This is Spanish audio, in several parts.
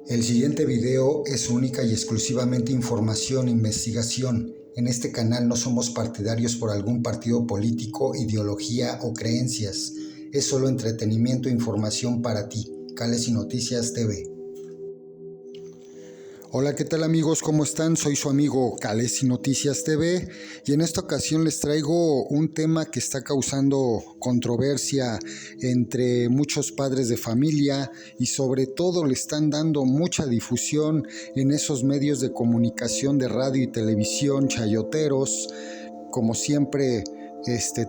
El siguiente video es única y exclusivamente información e investigación. En este canal no somos partidarios por algún partido político, ideología o creencias. Es solo entretenimiento e información para ti. Cales y Noticias TV. Hola, ¿qué tal amigos? ¿Cómo están? Soy su amigo Cales y Noticias TV y en esta ocasión les traigo un tema que está causando controversia entre muchos padres de familia y sobre todo le están dando mucha difusión en esos medios de comunicación de radio y televisión chayoteros, como siempre.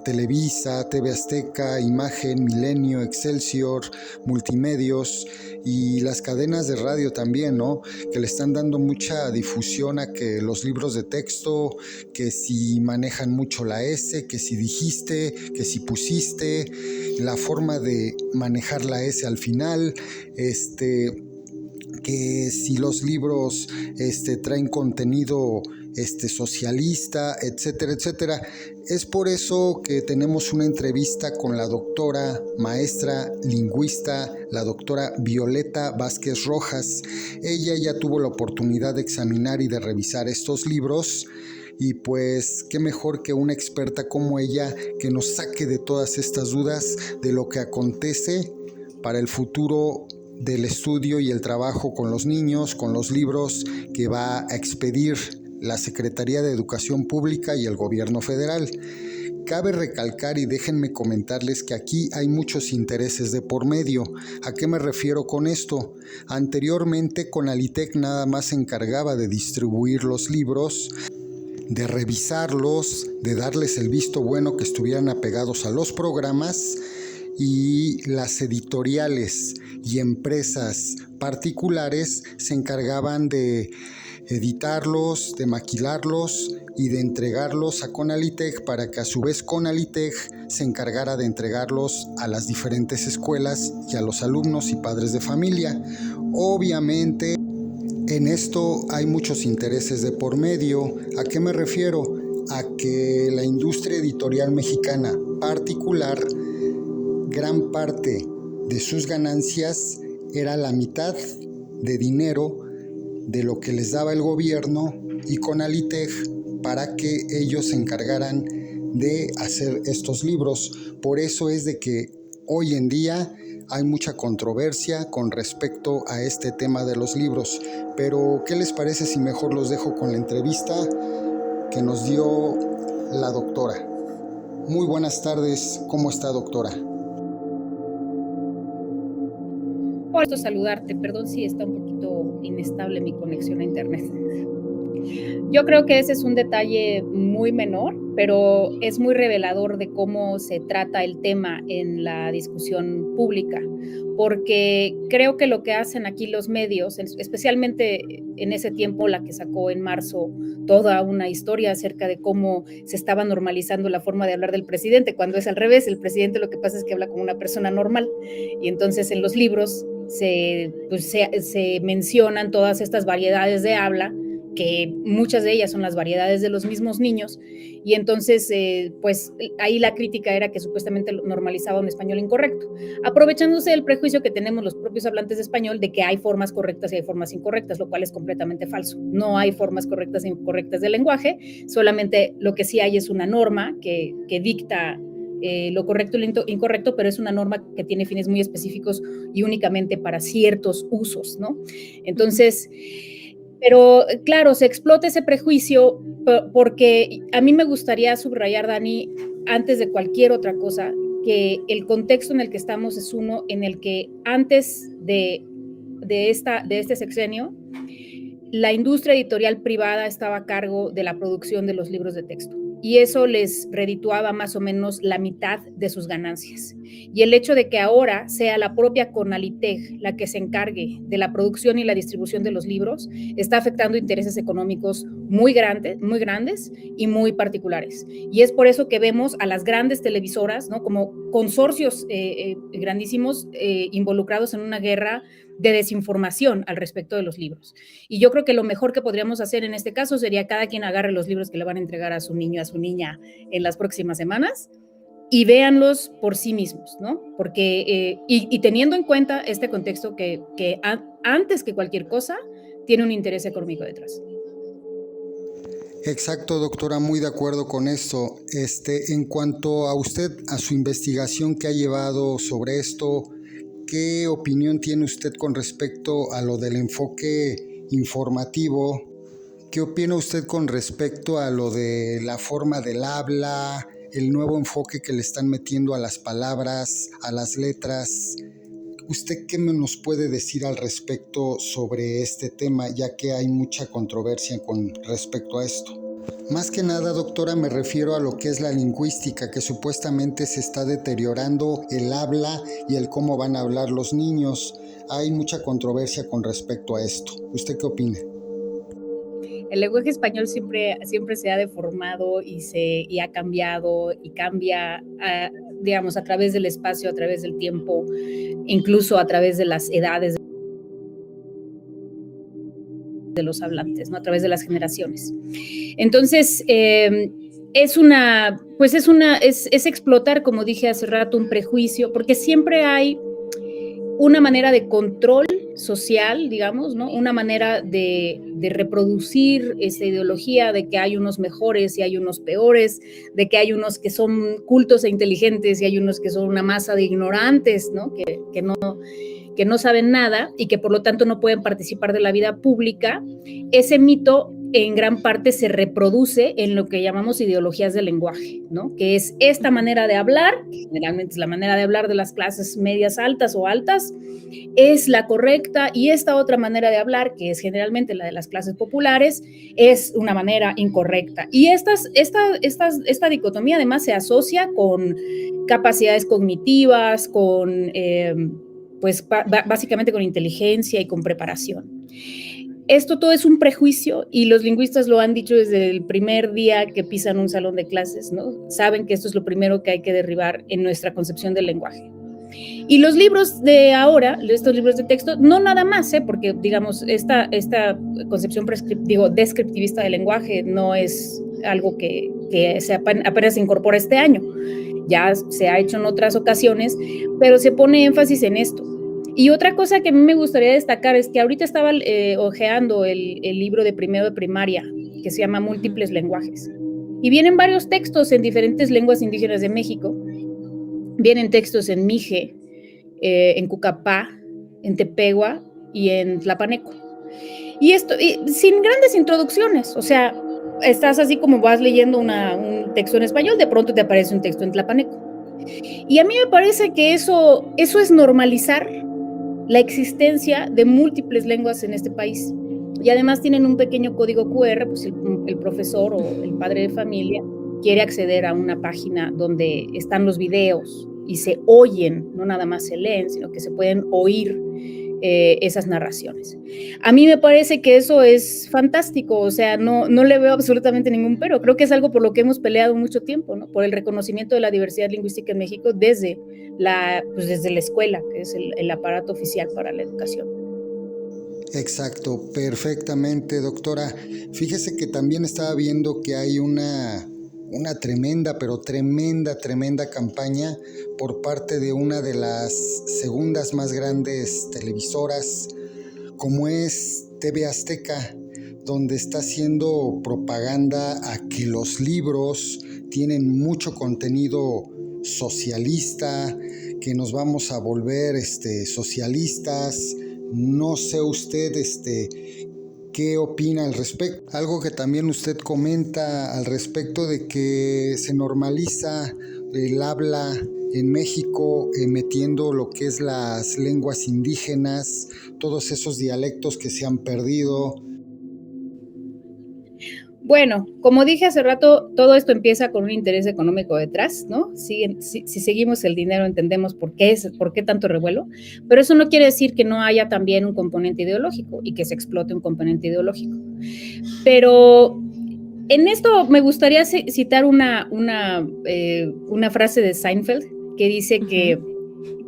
Televisa, TV Azteca, Imagen, Milenio, Excelsior, Multimedios y las cadenas de radio también, ¿no? Que le están dando mucha difusión a que los libros de texto, que si manejan mucho la S, que si dijiste, que si pusiste, la forma de manejar la S al final, que si los libros traen contenido socialista, etcétera, etcétera. Es por eso que tenemos una entrevista con la doctora, maestra, lingüista, la doctora Violeta Vázquez Rojas. Ella ya tuvo la oportunidad de examinar y de revisar estos libros. Y pues qué mejor que una experta como ella que nos saque de todas estas dudas de lo que acontece para el futuro del estudio y el trabajo con los niños, con los libros que va a expedir la Secretaría de Educación Pública y el Gobierno Federal. Cabe recalcar y déjenme comentarles que aquí hay muchos intereses de por medio. ¿A qué me refiero con esto? Anteriormente Conalitec nada más se encargaba de distribuir los libros, de revisarlos, de darles el visto bueno que estuvieran apegados a los programas, y las editoriales y empresas particulares se encargaban de editarlos, de maquilarlos y de entregarlos a Conalitec para que a su vez Conalitec se encargara de entregarlos a las diferentes escuelas y a los alumnos y padres de familia. Obviamente, en esto hay muchos intereses de por medio. ¿A qué me refiero? A que la industria editorial mexicana particular, gran parte de sus ganancias era la mitad de dinero de lo que les daba el gobierno y Conalitec para que ellos se encargaran de hacer estos libros. Por eso es de que hoy en día hay mucha controversia con respecto a este tema de los libros. Pero, ¿qué les parece si mejor los dejo con la entrevista que nos dio la doctora? Muy buenas tardes, ¿cómo está, doctora? Por saludarte, perdón si está un poquito inestable mi conexión a internet. Yo creo que ese es un detalle muy menor, pero es muy revelador de cómo se trata el tema en la discusión pública, porque creo que lo que hacen aquí los medios, especialmente en ese tiempo, la que sacó en marzo toda una historia acerca de cómo se estaba normalizando la forma de hablar del presidente, cuando es al revés, el presidente lo que pasa es que habla como una persona normal, y entonces en los libros se mencionan todas estas variedades de habla, que muchas de ellas son las variedades de los mismos niños, y entonces pues ahí la crítica era que supuestamente normalizaba un español incorrecto, aprovechándose del prejuicio que tenemos los propios hablantes de español de que hay formas correctas y hay formas incorrectas, lo cual es completamente falso. No hay formas correctas e incorrectas del lenguaje, solamente lo que sí hay es una norma que dicta lo correcto y lo incorrecto, pero es una norma que tiene fines muy específicos y únicamente para ciertos usos, ¿no? Entonces, pero claro, se explota ese prejuicio porque a mí me gustaría subrayar, Dani, antes de cualquier otra cosa, que el contexto en el que estamos es uno en el que antes de este sexenio, la industria editorial privada estaba a cargo de la producción de los libros de texto, y eso les redituaba más o menos la mitad de sus ganancias. Y el hecho de que ahora sea la propia Conalitec la que se encargue de la producción y la distribución de los libros está afectando intereses económicos muy grandes y muy particulares. Y es por eso que vemos a las grandes televisoras, ¿no?, como consorcios grandísimos involucrados en una guerra de desinformación al respecto de los libros. Y yo creo que lo mejor que podríamos hacer en este caso sería cada quien agarre los libros que le van a entregar a su niño, a su niña en las próximas semanas y véanlos por sí mismos, ¿no? Porque, y teniendo en cuenta este contexto que antes que cualquier cosa, tiene un interés económico detrás. Exacto, doctora, muy de acuerdo con esto. En cuanto a usted, a su investigación que ha llevado sobre esto, ¿qué opinión tiene usted con respecto a lo del enfoque informativo? ¿Qué opina usted con respecto a lo de la forma del habla, el nuevo enfoque que le están metiendo a las palabras, a las letras? ¿Usted qué nos puede decir al respecto sobre este tema, ya que hay mucha controversia con respecto a esto? Más que nada, doctora, me refiero a lo que es la lingüística, que supuestamente se está deteriorando el habla y el cómo van a hablar los niños. Hay mucha controversia con respecto a esto. ¿Usted qué opina? El lenguaje español siempre se ha deformado y ha cambiado y cambia, digamos, a través del espacio, a través del tiempo, incluso a través de las edades de los hablantes, ¿no? A través de las generaciones. Entonces, es explotar, como dije hace rato, un prejuicio, porque siempre hay una manera de control social, digamos, ¿no? Una manera de reproducir esa ideología de que hay unos mejores y hay unos peores, de que hay unos que son cultos e inteligentes y hay unos que son una masa de ignorantes, ¿no? Que no saben nada y que por lo tanto no pueden participar de la vida pública. Ese mito en gran parte se reproduce en lo que llamamos ideologías del lenguaje, ¿no? Que es esta manera de hablar, que generalmente es la manera de hablar de las clases medias altas o altas, es la correcta, y esta otra manera de hablar, que es generalmente la de las clases populares, es una manera incorrecta. Y esta dicotomía además se asocia con capacidades cognitivas, con básicamente con inteligencia y con preparación. Esto todo es un prejuicio y los lingüistas lo han dicho desde el primer día que pisan un salón de clases, ¿no? Saben que esto es lo primero que hay que derribar en nuestra concepción del lenguaje. Y los libros de ahora, estos libros de texto, no nada más, porque digamos, esta concepción descriptivista del lenguaje no es algo que apenas se incorpora este año. Ya se ha hecho en otras ocasiones, pero se pone énfasis en esto. Y otra cosa que a mí me gustaría destacar es que ahorita estaba hojeando el libro de primero de primaria, que se llama Múltiples lenguajes. Y vienen varios textos en diferentes lenguas indígenas de México. Vienen textos en Mije, en Cucapá, en Tepehua y en Tlapaneco. Y esto, sin grandes introducciones, o sea, estás así como vas leyendo un texto en español, de pronto te aparece un texto en Tlapaneco. Y a mí me parece que eso es normalizar la existencia de múltiples lenguas en este país. Y además tienen un pequeño código QR, pues el profesor o el padre de familia quiere acceder a una página donde están los videos y se oyen, no nada más se leen, sino que se pueden oír esas narraciones. A mí me parece que eso es fantástico, o sea, no le veo absolutamente ningún pero. Creo que es algo por lo que hemos peleado mucho tiempo, ¿no? Por el reconocimiento de la diversidad lingüística en México desde la escuela, que es el aparato oficial para la educación. Exacto, perfectamente, doctora. Fíjese que también estaba viendo que hay una tremenda, pero tremenda campaña por parte de una de las segundas más grandes televisoras, como es TV Azteca, donde está haciendo propaganda a que los libros tienen mucho contenido socialista, que nos vamos a volver socialistas. No sé usted ¿qué opina al respecto? Algo que también usted comenta al respecto de que se normaliza el habla en México, metiendo lo que es las lenguas indígenas, todos esos dialectos que se han perdido. Bueno, como dije hace rato, todo esto empieza con un interés económico detrás, ¿no? Si seguimos el dinero entendemos por qué tanto revuelo, pero eso no quiere decir que no haya también un componente ideológico y que se explote un componente ideológico. Pero en esto me gustaría citar una frase de Seinfeld que dice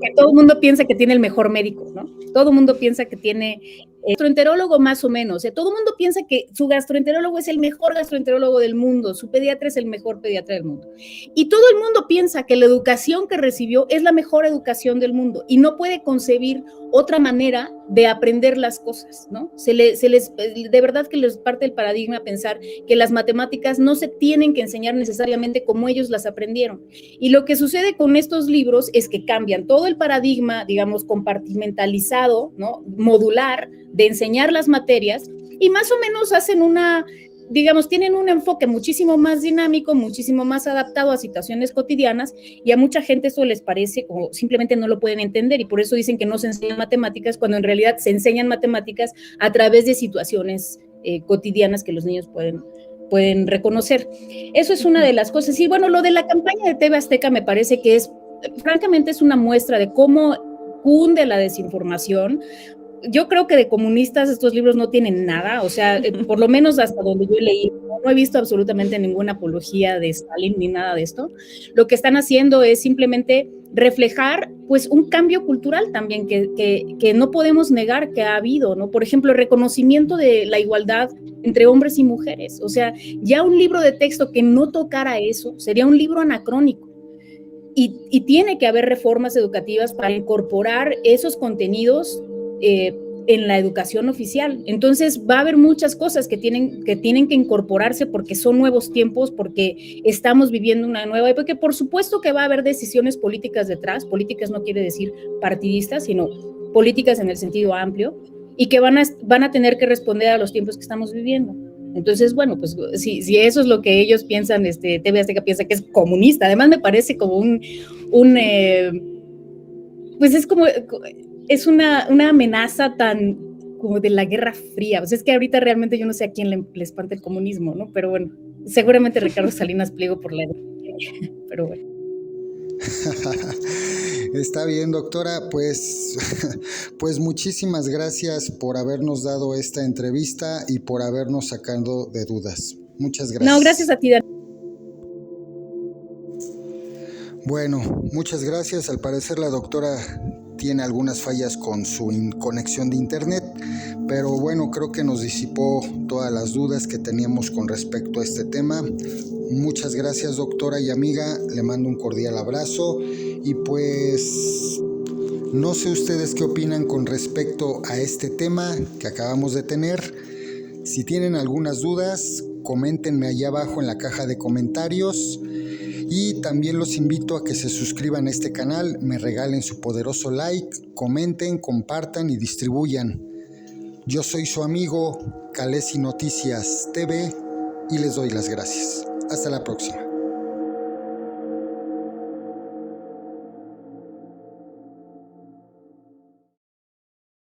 que todo el mundo piensa que tiene el mejor médico, ¿no? Todo el mundo piensa que tiene gastroenterólogo más o menos. Todo el mundo piensa que su gastroenterólogo es el mejor gastroenterólogo del mundo, su pediatra es el mejor pediatra del mundo. Y todo el mundo piensa que la educación que recibió es la mejor educación del mundo y no puede concebir otra manera de aprender las cosas, ¿no? De verdad que les parte el paradigma pensar que las matemáticas no se tienen que enseñar necesariamente como ellos las aprendieron. Y lo que sucede con estos libros es que cambian todo el paradigma, digamos, compartimentalizado, ¿no? Modular, de enseñar las materias, y más o menos hacen tienen un enfoque muchísimo más dinámico, muchísimo más adaptado a situaciones cotidianas, y a mucha gente eso les parece como simplemente no lo pueden entender, y por eso dicen que no se enseñan matemáticas, cuando en realidad se enseñan matemáticas a través de situaciones cotidianas que los niños pueden reconocer. Eso es una de las cosas. Y bueno, lo de la campaña de TV Azteca me parece que francamente es una muestra de cómo cunde la desinformación. Yo creo que de comunistas estos libros no tienen nada, o sea, por lo menos hasta donde yo leí, no he visto absolutamente ninguna apología de Stalin ni nada de esto. Lo que están haciendo es simplemente reflejar pues un cambio cultural también que no podemos negar que ha habido, ¿no? Por ejemplo, el reconocimiento de la igualdad entre hombres y mujeres. O sea, ya un libro de texto que no tocara eso sería un libro anacrónico. Y tiene que haber reformas educativas para incorporar esos contenidos en la educación oficial. Entonces va a haber muchas cosas que tienen que incorporarse porque son nuevos tiempos, porque estamos viviendo una nueva época, que por supuesto que va a haber decisiones políticas detrás. Políticas no quiere decir partidistas, sino políticas en el sentido amplio, y que van a tener que responder a los tiempos que estamos viviendo. Entonces, bueno, pues si eso es lo que ellos piensan, TV Azteca piensa que es comunista. Además me parece como pues es una amenaza tan como de la Guerra Fría. Pues es que ahorita realmente yo no sé a quién le espanta el comunismo, ¿no? Pero bueno, seguramente Ricardo Salinas Pliego por la edad. Pero bueno. Está bien, doctora, pues muchísimas gracias por habernos dado esta entrevista y por habernos sacado de dudas. Muchas gracias. No, gracias a ti, Dani. Bueno, muchas gracias. Al parecer la doctora tiene algunas fallas con su conexión de internet, pero bueno, creo que nos disipó todas las dudas que teníamos con respecto a este tema. Muchas gracias, doctora y amiga, le mando un cordial abrazo y pues no sé ustedes qué opinan con respecto a este tema que acabamos de tener. Si tienen algunas dudas, coméntenme allá abajo en la caja de comentarios. Y también los invito a que se suscriban a este canal, me regalen su poderoso like, comenten, compartan y distribuyan. Yo soy su amigo Calesi Noticias TV y les doy las gracias. Hasta la próxima.